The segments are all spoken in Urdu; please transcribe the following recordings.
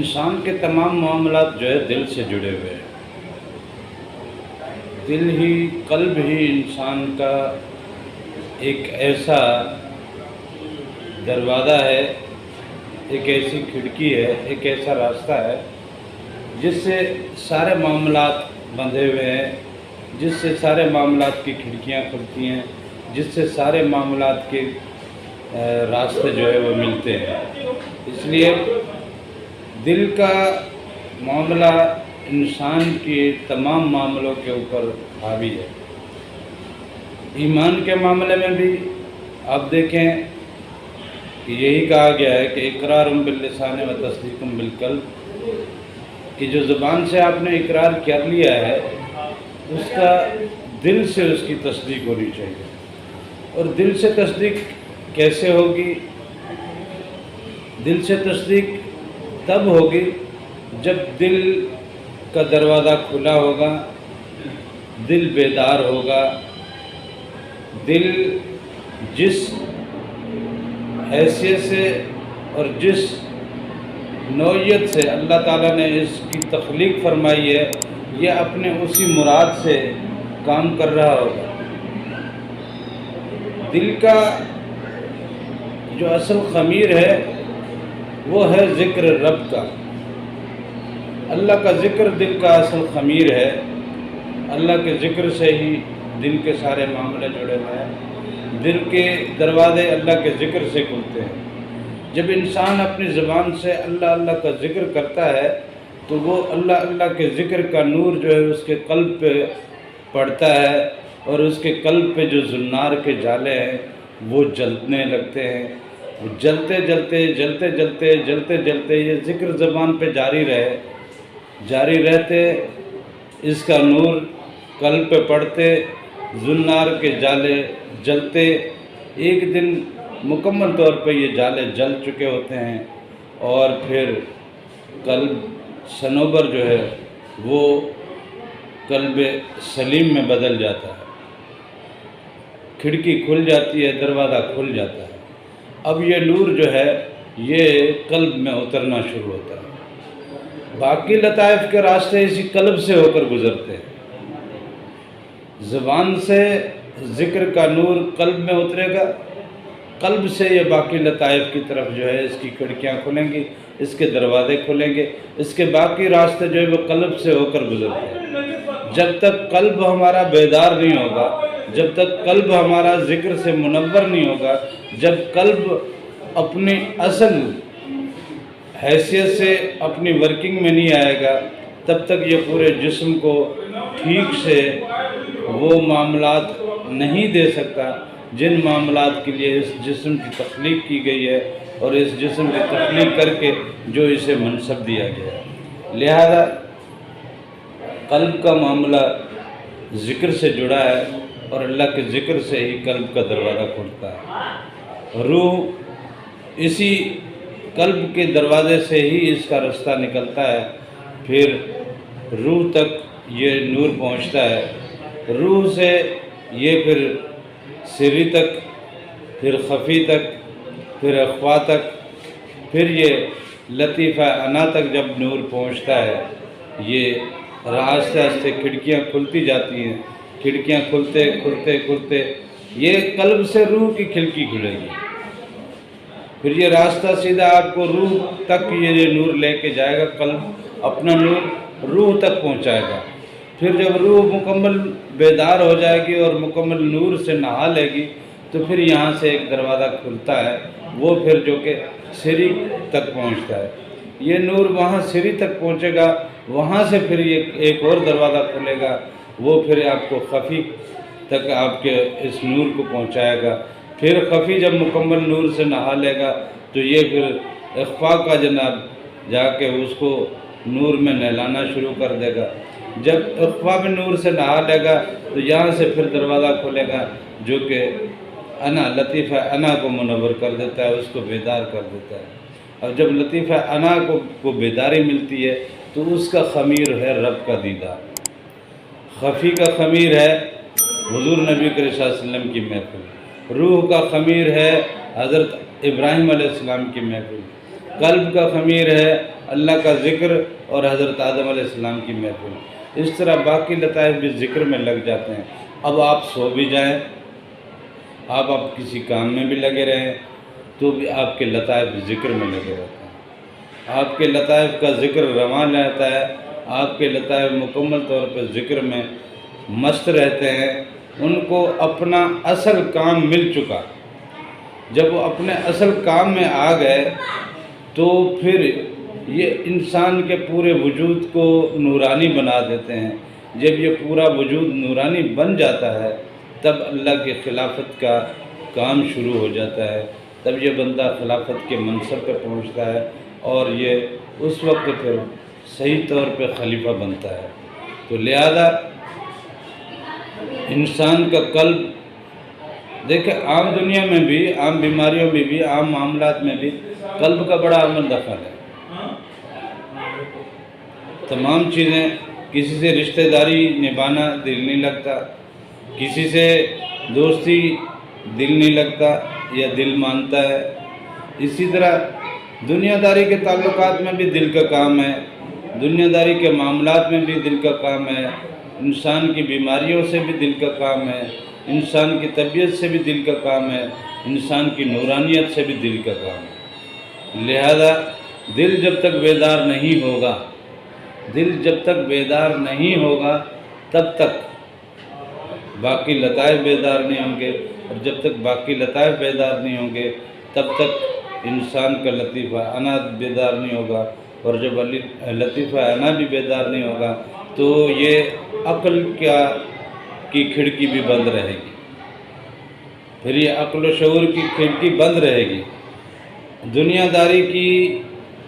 انسان کے تمام معاملات جو ہے دل سے جڑے ہوئے ہیں۔ دل ہی، قلب ہی انسان کا ایک ایسا دروازہ ہے، ایک ایسی کھڑکی ہے، ایک ایسا راستہ ہے جس سے سارے معاملات بندھے ہوئے ہیں، جس سے سارے معاملات کی کھڑکیاں کھلتی ہیں، جس سے سارے معاملات کے راستے جو ہے وہ ملتے ہیں۔ اس لیے دل کا معاملہ انسان کے تمام معاملوں کے اوپر حاوی ہے۔ ایمان کے معاملے میں بھی آپ دیکھیں کہ یہی کہا گیا ہے کہ اقرار باللسان و تصدیق بالقلب، کہ جو زبان سے آپ نے اقرار کر لیا ہے اس کا دل سے اس کی تصدیق ہونی چاہیے۔ اور دل سے تصدیق کیسے ہوگی؟ دل سے تصدیق تب ہوگی جب دل کا دروازہ کھلا ہوگا، دل بیدار ہوگا، دل جس حیثیت سے اور جس نوعیت سے اللہ تعالیٰ نے اس کی تخلیق فرمائی ہے، یہ اپنے اسی مراد سے کام کر رہا ہوگا۔ دل کا جو اصل خمیر ہے وہ ہے ذکر رب کا۔ اللہ کا ذکر دل کا اصل خمیر ہے۔ اللہ کے ذکر سے ہی دل کے سارے معاملے جڑے ہوئے ہیں۔ دل کے دروازے اللہ کے ذکر سے کھلتے ہیں۔ جب انسان اپنی زبان سے اللہ اللہ کا ذکر کرتا ہے تو وہ اللہ اللہ کے ذکر کا نور جو ہے اس کے قلب پہ پڑتا ہے، اور اس کے قلب پہ جو زنار کے جالے ہیں وہ جلنے لگتے ہیں۔ جلتے جلتے جلتے جلتے جلتے جلتے یہ ذکر زبان پہ جاری رہتے، اس کا نور قلب پہ پڑتے، زنار کے جالے جلتے، ایک دن مکمل طور پہ یہ جالے جل چکے ہوتے ہیں، اور پھر قلب صنوبر جو ہے وہ قلب سلیم میں بدل جاتا ہے، کھڑکی کھل جاتی ہے، دروازہ کھل جاتا ہے۔ اب یہ نور جو ہے یہ قلب میں اترنا شروع ہوتا ہے۔ باقی لطائف کے راستے اسی قلب سے ہو کر گزرتے ہیں۔ زبان سے ذکر کا نور قلب میں اترے گا، قلب سے یہ باقی لطائف کی طرف جو ہے اس کی کھڑکیاں کھلیں گی، اس کے دروازے کھلیں گے، اس کے باقی راستے جو ہے وہ قلب سے ہو کر گزرتے ہیں۔ جب تک قلب ہمارا بیدار نہیں ہوگا، جب تک قلب ہمارا ذکر سے منور نہیں ہوگا، جب قلب اپنی اصل حیثیت سے اپنی ورکنگ میں نہیں آئے گا، تب تک یہ پورے جسم کو ٹھیک سے وہ معاملات نہیں دے سکتا جن معاملات کے لیے اس جسم کی تخلیق کی گئی ہے، اور اس جسم کی تخلیق کر کے جو اسے منصب دیا گیا ہے۔ لہذا قلب کا معاملہ ذکر سے جڑا ہے، اور اللہ کے ذکر سے ہی قلب کا دروازہ کھلتا ہے۔ روح اسی قلب کے دروازے سے ہی اس کا رستہ نکلتا ہے، پھر روح تک یہ نور پہنچتا ہے، روح سے یہ پھر سری تک، پھر خفی تک، پھر اخفا تک، پھر یہ لطیفہ انا تک جب نور پہنچتا ہے، یہ آہستہ آہستہ کھڑکیاں کھلتی جاتی ہیں، کھڑکیاں کھلتے کھلتے کھلتے یہ قلب سے روح کی کھڑکی کھلے گی، پھر یہ راستہ سیدھا آپ کو روح تک یہ نور لے کے جائے گا، قلب اپنا نور روح تک پہنچائے گا۔ پھر جب روح مکمل بیدار ہو جائے گی اور مکمل نور سے نہا لے گی تو پھر یہاں سے ایک دروازہ کھلتا ہے، وہ پھر جو کہ سری تک پہنچتا ہے۔ یہ نور وہاں سری تک پہنچے گا، وہاں سے پھر یہ ایک اور دروازہ کھلے گا، وہ پھر آپ کو خفی تک آپ کے اس نور کو پہنچائے گا۔ پھر خفی جب مکمل نور سے نہا لے گا تو یہ پھر اخفا کا جناب جا کے اس کو نور میں نہلانا شروع کر دے گا۔ جب اخفا میں نور سے نہا لے گا تو یہاں سے پھر دروازہ کھلے گا جو کہ انا، لطیفہ انا کو منور کر دیتا ہے، اس کو بیدار کر دیتا ہے۔ اور جب لطیفہ انا کو بیداری ملتی ہے تو اس کا خمیر ہے رب کا دیدار۔ خفی کا خمیر ہے حضور نبی کریم صلی اللہ علیہ وسلم کی محفل، روح کا خمیر ہے حضرت ابراہیم علیہ السلام کی محفل، قلب کا خمیر ہے اللہ کا ذکر اور حضرت آدم علیہ السلام کی محفل، اس طرح باقی لطائف بھی ذکر میں لگ جاتے ہیں۔ اب آپ سو بھی جائیں، آپ کسی کام میں بھی لگے رہیں، تو بھی آپ کے لطائف ذکر میں لگے رہتے ہیں، آپ کے لطائف کا ذکر رواں رہتا ہے، آپ کے لطائف مکمل طور پر ذکر میں مست رہتے ہیں۔ ان کو اپنا اصل کام مل چکا، جب وہ اپنے اصل کام میں آ گئے تو پھر یہ انسان کے پورے وجود کو نورانی بنا دیتے ہیں۔ جب یہ پورا وجود نورانی بن جاتا ہے تب اللہ کی خلافت کا کام شروع ہو جاتا ہے، تب یہ بندہ خلافت کے منصب پہ پہنچتا ہے اور یہ اس وقت پھر صحیح طور پہ خلیفہ بنتا ہے۔ تو لہذا انسان کا قلب، دیکھیں عام دنیا میں بھی، عام بیماریوں میں بھی، عام معاملات میں بھی قلب کا بڑا عمل دخل ہے۔ تمام چیزیں، کسی سے رشتہ داری نبھانا دل نہیں لگتا، کسی سے دوستی دل نہیں لگتا یا دل مانتا ہے۔ اسی طرح دنیا داری کے تعلقات میں بھی دل کا کام ہے، دنیا داری کے معاملات میں بھی دل کا کام ہے، انسان کی بیماریوں سے بھی دل کا کام ہے، انسان کی طبیعت سے بھی دل کا کام ہے، انسان کی نورانیت سے بھی دل کا کام ہے۔ لہذا دل جب تک بیدار نہیں ہوگا، دل جب تک بیدار نہیں ہوگا تب تک باقی لطائف بیدار نہیں ہوں گے، اور جب تک باقی لطائف بیدار نہیں ہوں گے تب تک انسان کا لطیفہ انا بیدار نہیں ہوگا، اور جب لطیفہ انا بھی بیدار نہیں ہوگا تو یہ عقل کی کھڑکی بھی بند رہے گی، پھر یہ عقل و شعور کی کھڑکی بند رہے گی۔ دنیا داری کی،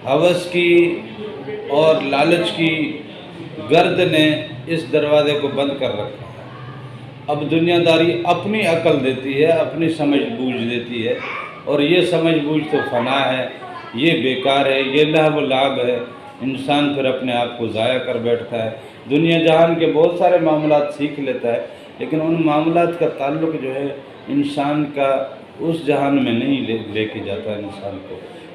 ہوس کی اور لالچ کی گرد نے اس دروازے کو بند کر رکھا ہے۔ اب دنیا داری اپنی عقل دیتی ہے، اپنی سمجھ بوجھ دیتی ہے، اور یہ سمجھ بوجھ تو فنا ہے، یہ بیکار ہے، یہ لہو و لعب ہے۔ انسان پھر اپنے آپ کو ضائع کر بیٹھتا ہے، دنیا جہان کے بہت سارے معاملات سیکھ لیتا ہے، لیکن ان معاملات کا تعلق جو ہے انسان کا اس جہان میں نہیں لے کے جاتا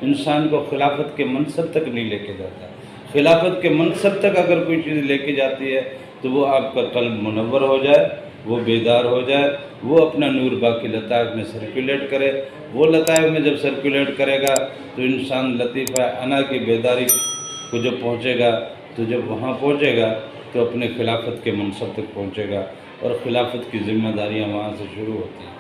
انسان کو خلافت کے منصب تک نہیں لے کے جاتا۔ خلافت کے منصب تک اگر کوئی چیز لے کے جاتی ہے تو وہ آپ کا قلب منور ہو جائے، وہ بیدار ہو جائے، وہ اپنا نور باقی لطائف میں سرکولیٹ کرے۔ وہ لطائف میں جب سرکولیٹ کرے گا تو انسان لطیفہ انا کی بیداری کو جب پہنچے گا، تو جب وہاں پہنچے گا تو اپنے خلافت کے منصب تک پہنچے گا، اور خلافت کی ذمہ داریاں وہاں سے شروع ہوتی ہیں۔